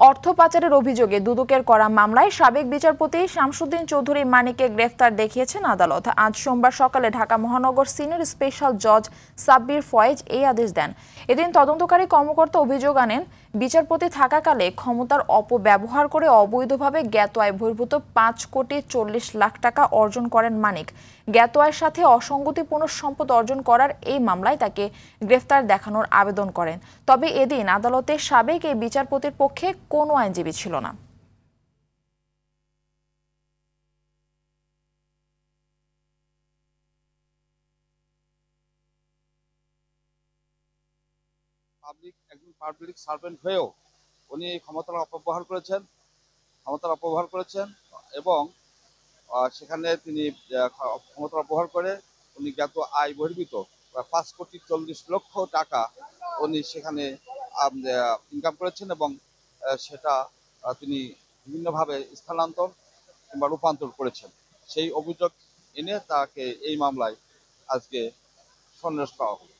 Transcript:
অর্থ পাচারের অভিযোগে দুদকের করা মামলায় সাবেক বিচারপতি শামসুদ্দিন চৌধুরী মানিককে গ্রেফতার দেখিয়েছেন আদালত। আজ সোমবার সকালে ঢাকা মহানগর সিনিয়র স্পেশাল জজ সাব্বির ফয়েজ এই আদেশ দেন। এদিন তদন্তকারী কর্মকর্তা অভিযোগ আনেন, বিচারপতি থাকাকালে ক্ষমতার অপব্যবহার করে অবৈধভাবে জ্ঞাত আয় বহির্ভূত 5,40,00,000 টাকা অর্জন করেন মানিক। জ্ঞাত আয়ের সাথে অসঙ্গতিপূর্ণ সম্পদ অর্জন করার এই মামলায় তাকে গ্রেফতার দেখানোর আবেদন করেন। তবে এদিন আদালতে সাবেক এই বিচারপতির পক্ষে কোনো আইনজীবী ছিল না। একজন পাবলিক সার্ভেন্ট হয়েও উনি ক্ষমতার অপব্যবহার করেছেন এবং সেখানে তিনি ক্ষমতার অপব্যবহার করে উনি জ্ঞাত আয় বহির্ভূত 5,40,00,000 টাকা উনি সেখানে ইনকাম করেছেন এবং সেটা তিনি বিভিন্নভাবে স্থানান্তর কিংবা রূপান্তর করেছেন। সেই অভিযোগ এনে তাকে এই মামলায় আজকে সন্ন্যাস করা হবে।